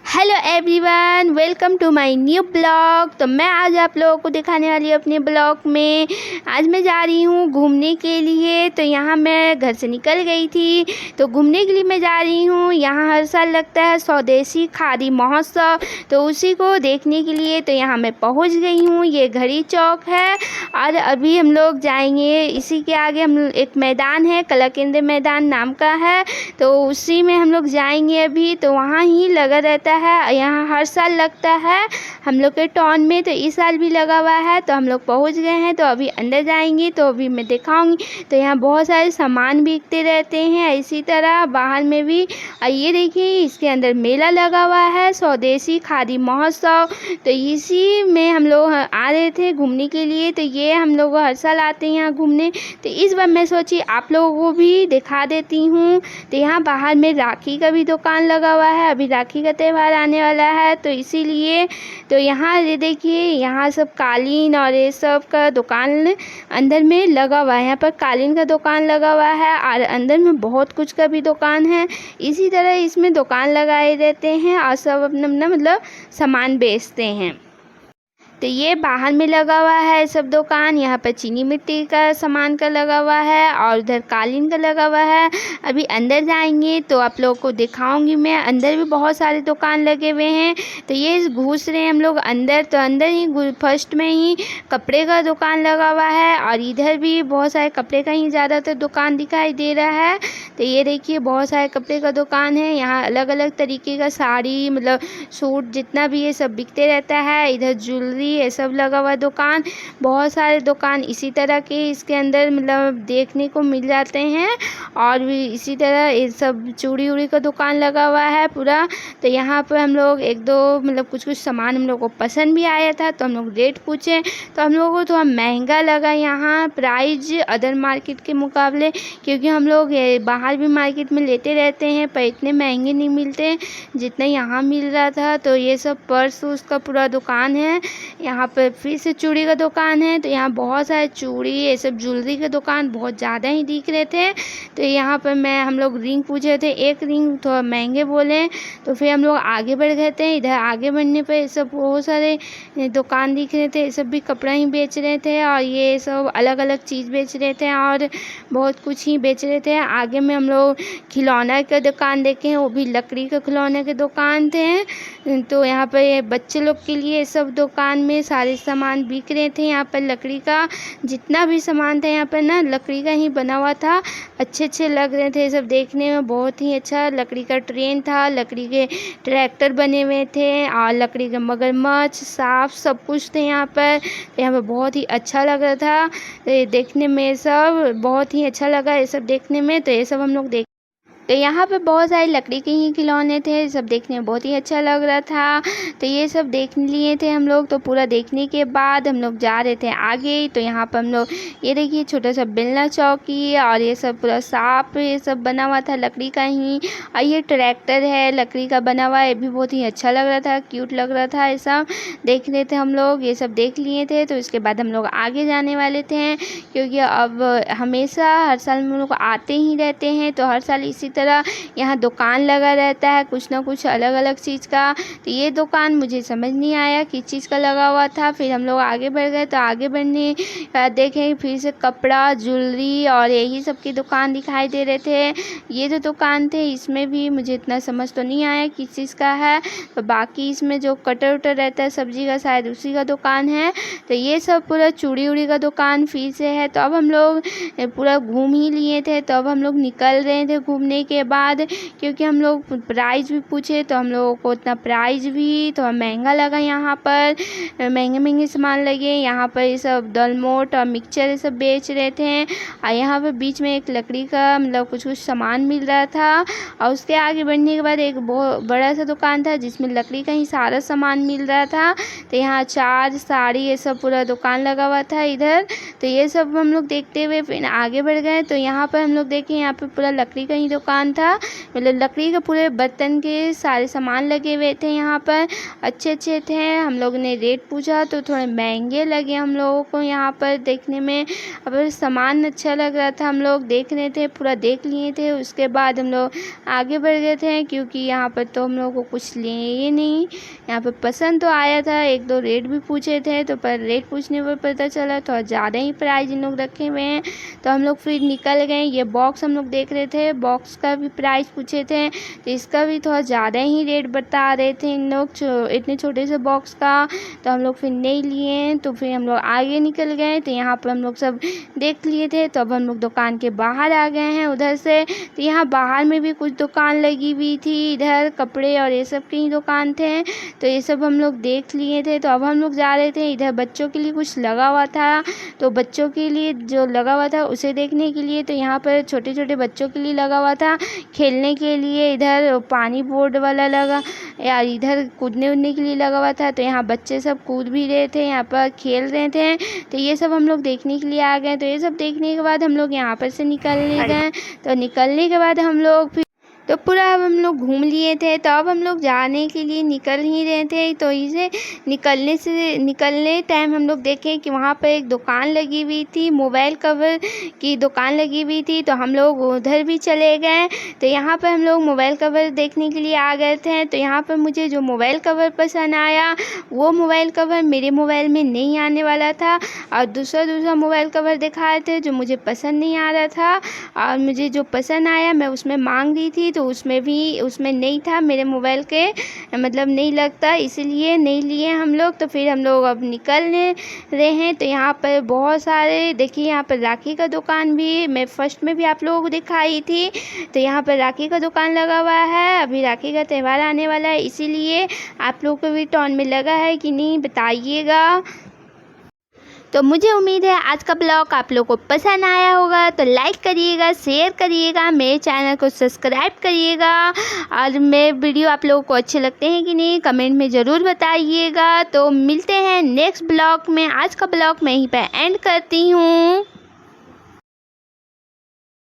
Hello everyone, welcome to my new blog. तो मैं आज आप लोगों को दिखाने वाली हूँ अपने ब्लॉग में। आज मैं जा रही हूँ घूमने के लिए। तो यहाँ मैं घर से निकल गई थी, तो घूमने के लिए मैं जा रही हूँ। यहाँ हर साल लगता है स्वदेशी खादी महोत्सव, तो उसी को देखने के लिए तो यहाँ मैं पहुँच गई हूँ। ये घड़ी चौक है और अभी हम लोग जाएंगे। इसी के आगे हम एक मैदान है, कला केंद्र मैदान नाम का है, तो उसी में हम लोग जाएंगे अभी। तो वहाँ ही लगा रहता है, यहाँ हर साल लगता है हम लोग के टाउन में, तो इस साल भी लगा हुआ है। तो हम लोग पहुँच गए हैं, तो अभी अंदर जाएंगे तो अभी मैं दिखाऊंगी। तो यहाँ बहुत सारे सामान बिकते रहते हैं, इसी तरह बाहर में भी। ये देखिए, इसके अंदर मेला लगा हुआ है, स्वदेशी खादी महोत्सव। तो इसी में हम लोग आ रहे थे घूमने के लिए। तो ये हम लोग हर साल आते हैं यहाँ घूमने, तो इस बार मैं सोची आप लोगों को भी दिखा देती हूँ। तो यहाँ बाहर में राखी का भी दुकान लगा हुआ है, अभी राखी का त्यौहार आने वाला है, तो इसीलिए। तो यहाँ ये देखिए, यहाँ सब कालीन और ये सब का दुकान अंदर में लगा हुआ है। यहाँ पर कालीन का दुकान लगा हुआ है और अंदर में बहुत कुछ का भी दुकान है। इसी तरह इसमें दुकान लगाए रहते हैं और सब अपना अपना मतलब सामान बेचते हैं। तो ये बाहर में लगा हुआ है सब दुकान। यहाँ पर चीनी मिट्टी का सामान का लगा हुआ है और उधर कालीन का लगा हुआ है। अभी अंदर जाएंगे तो आप लोगों को दिखाऊंगी मैं। अंदर भी बहुत सारे दुकान लगे हुए हैं। तो ये घुस रहे हैं हम लोग अंदर। तो अंदर ही फर्स्ट में ही कपड़े का दुकान लगा हुआ है और इधर भी बहुत सारे कपड़े का ही ज़्यादातर दुकान दिखाई दे रहा है। तो ये देखिए, बहुत सारे कपड़े का दुकान है। यहाँ अलग अलग तरीके का साड़ी, मतलब सूट, जितना भी ये सब बिकते रहता है। इधर ज्वेलरी ये सब लगा हुआ दुकान, बहुत सारे दुकान इसी तरह के इसके अंदर मतलब देखने को मिल जाते हैं। और भी इसी तरह ये सब चूड़ी उड़ी का दुकान लगा हुआ है पूरा। तो यहाँ पर हम लोग एक दो मतलब कुछ कुछ सामान हम लोग को पसंद भी आया था, तो हम लोग रेट पूछे, तो हम लोगों को थोड़ा महंगा लगा यहाँ प्राइस अदर मार्केट के मुकाबले, क्योंकि हम लोग बाहर भी मार्केट में लेते रहते हैं पर इतने महंगे नहीं मिलते जितना यहाँ मिल रहा था। तो ये सब पर्स उसका पूरा दुकान है। यहाँ पर फिर से चूड़ी का दुकान है, तो यहाँ बहुत सारे चूड़ी ये सब ज्वेलरी के दुकान बहुत ज़्यादा ही दिख रहे थे। तो यहाँ पर हम लोग रिंग पूछे थे, एक रिंग थोड़ा महंगे बोले, तो फिर हम लोग आगे बढ़ गए थे। इधर आगे बढ़ने पर ये सब बहुत सारे दुकान दिख रहे थे, ये सब भी कपड़ा ही बेच रहे थे और ये सब अलग अलग चीज़ बेच रहे थे और बहुत कुछ ही बेच रहे थे। आगे में हम लोग खिलौना का दुकान देखे हैं, वो भी लकड़ी के खिलौने के दुकान थे। तो यहाँ पर ये बच्चे लोग के लिए सब दुकान में सारे सामान बिक रहे थे। यहाँ पर लकड़ी का जितना भी सामान था यहाँ पर ना लकड़ी का ही बना हुआ था, अच्छे अच्छे लग रहे थे सब देखने में, बहुत ही अच्छा। लकड़ी का ट्रेन था, लकड़ी के ट्रैक्टर बने हुए थे और लकड़ी के मगरमच्छ, सांप, सब कुछ थे यहाँ पर। यहाँ पर बहुत ही अच्छा लग रहा था ये देखने में, सब बहुत ही अच्छा लगा ये सब देखने में। तो ये सब हम लोग देख, तो यहाँ पे बहुत सारे लकड़ी के ही खिलौने थे, सब देखने में बहुत ही अच्छा लग रहा था। तो ये सब देख लिए थे हम लोग। तो पूरा देखने के बाद हम लोग जा रहे थे आगे। तो यहाँ पर हम लोग ये देखिए, छोटा सा बेलना चौकी और ये सब पूरा सांप ये सब बना हुआ था लकड़ी का ही। और ये ट्रैक्टर है लकड़ी का बना हुआ, ये भी बहुत ही अच्छा लग रहा था, क्यूट लग रहा था। ये सब देख रहे थे हम लोग, ये सब देख लिए थे। तो इसके बाद हम लोग आगे जाने वाले थे, क्योंकि अब हमेशा हर साल हम लोग आते ही रहते हैं। तो हर साल इसी तरह यहाँ दुकान लगा रहता है, कुछ ना कुछ अलग अलग चीज़ का। तो ये दुकान मुझे समझ नहीं आया किस चीज़ का लगा हुआ था। फिर हम लोग आगे बढ़ गए, तो आगे बढ़ने देखें फिर से कपड़ा, ज्वेलरी और यही सब की दुकान दिखाई दे रहे थे। ये जो दुकान थे इसमें भी मुझे इतना समझ तो नहीं आया किस चीज़ का है। तो बाकी इसमें जो कटर उटर रहता है सब्जी का, शायद उसी का दुकान है। तो ये सब पूरा चूड़ी उड़ी का दुकान फिर से है। तो अब हम लोग पूरा घूम ही लिए थे, तो अब हम लोग निकल रहे थे घूमने के बाद, क्योंकि हम लोग प्राइस भी पूछे, तो हम लोगों को इतना प्राइस भी थोड़ा महंगा लगा। यहाँ पर महंगे महंगे सामान लगे। यहाँ पर ये सब दलमोट और मिक्सचर ये सब बेच रहे थे। और यहाँ पर बीच में एक लकड़ी का मतलब कुछ कुछ सामान मिल रहा था। और उसके आगे बढ़ने के बाद एक बहुत बड़ा सा दुकान था जिसमें लकड़ी का ही सारा सामान मिल रहा था। तो यहाँ अचार, साड़ी ये सब पूरा दुकान लगा हुआ था इधर। तो ये सब हम लोग देखते हुए फिर आगे बढ़ गए। तो यहाँ पर हम लोग देखें, यहाँ पर पूरा लकड़ी का ही दुकान दुकान था, मतलब लकड़ी के पूरे बर्तन के सारे सामान लगे हुए थे यहाँ पर, अच्छे थे। हम लोग ने रेट पूछा तो थोड़े महंगे लगे हम लोगों को यहाँ पर देखने में। अब सामान अच्छा लग रहा था, हम लोग देख रहे थे, पूरा देख लिए थे। उसके बाद हम लोग आगे बढ़ गए थे, क्योंकि यहाँ पर तो हम लोग को कुछ लिए नहीं। यहाँ पर पसंद तो आया था, 1-2 रेट भी पूछे थे, तो पर रेट पूछने पर पता चला थोड़ा ज़्यादा ही प्राइस इन लोग रखे हुए हैं। तो हम लोग फिर निकल गए। ये बॉक्स हम लोग देख रहे थे, बॉक्स का भी प्राइस पूछे थे, तो इसका भी थोड़ा ज़्यादा ही रेट बता रहे थे इन लोग, इतने छोटे से बॉक्स का। तो हम लोग फिर नहीं लिए, तो फिर हम लोग आगे निकल गए। तो यहाँ पर हम लोग सब देख लिए थे, तो अब हम लोग दुकान के बाहर आ गए हैं उधर से। तो यहाँ बाहर में भी कुछ दुकान लगी हुई थी, इधर कपड़े और ये सब की ही दुकान थे, तो ये सब हम लोग देख लिए थे। तो अब हम लोग जा रहे थे, इधर बच्चों के लिए कुछ लगा हुआ था, तो बच्चों के लिए जो लगा हुआ था उसे देखने के लिए। तो यहाँ पर छोटे छोटे बच्चों के लिए लगा हुआ था खेलने के लिए, इधर पानी बोर्ड वाला लगा, यार इधर कूदने उदने के लिए लगा हुआ था। तो यहाँ बच्चे सब कूद भी रहे थे, यहाँ पर खेल रहे थे। तो ये सब हम लोग देखने के लिए आ गए। तो ये सब देखने के बाद हम लोग यहाँ पर से निकलने गए। तो निकलने के बाद हम लोग फिर तो पूरा अब हम लोग घूम लिए थे, तो अब हम लोग जाने के लिए निकल ही रहे थे। तो इसे निकलने टाइम हम लोग देखे कि वहाँ पर एक दुकान लगी हुई थी, मोबाइल कवर की दुकान लगी हुई थी। तो हम लोग उधर भी चले गए। तो यहाँ पर हम लोग मोबाइल कवर देखने के लिए आ गए थे। तो यहाँ पर मुझे जो मोबाइल कवर पसंद आया, वो मोबाइल कवर मेरे मोबाइल में नहीं आने वाला था, और दूसरा मोबाइल कवर दिखाए थे जो मुझे पसंद नहीं आ रहा था। और मुझे जो पसंद आया मैं उसमें मांग रही थी, तो उसमें नहीं था, मेरे मोबाइल के मतलब नहीं लगता, इसीलिए नहीं लिए हम लोग। तो फिर हम लोग अब निकलने रहे हैं। तो यहाँ पर बहुत सारे देखिए, यहाँ पर राखी का दुकान भी मैं फर्स्ट में भी आप लोगों को दिखाई थी। तो यहाँ पर राखी का दुकान लगा हुआ है, अभी राखी का त्यौहार आने वाला है, इसीलिए आप लोगों को भी टाउन में लगा है कि नहीं बताइएगा। तो मुझे उम्मीद है आज का ब्लॉग आप लोगों को पसंद आया होगा, तो लाइक करिएगा, शेयर करिएगा, मेरे चैनल को सब्सक्राइब करिएगा, और मेरे वीडियो आप लोगों को अच्छे लगते हैं कि नहीं कमेंट में ज़रूर बताइएगा। तो मिलते हैं नेक्स्ट ब्लॉग में। आज का ब्लॉग मैं यहीं पर एंड करती हूँ।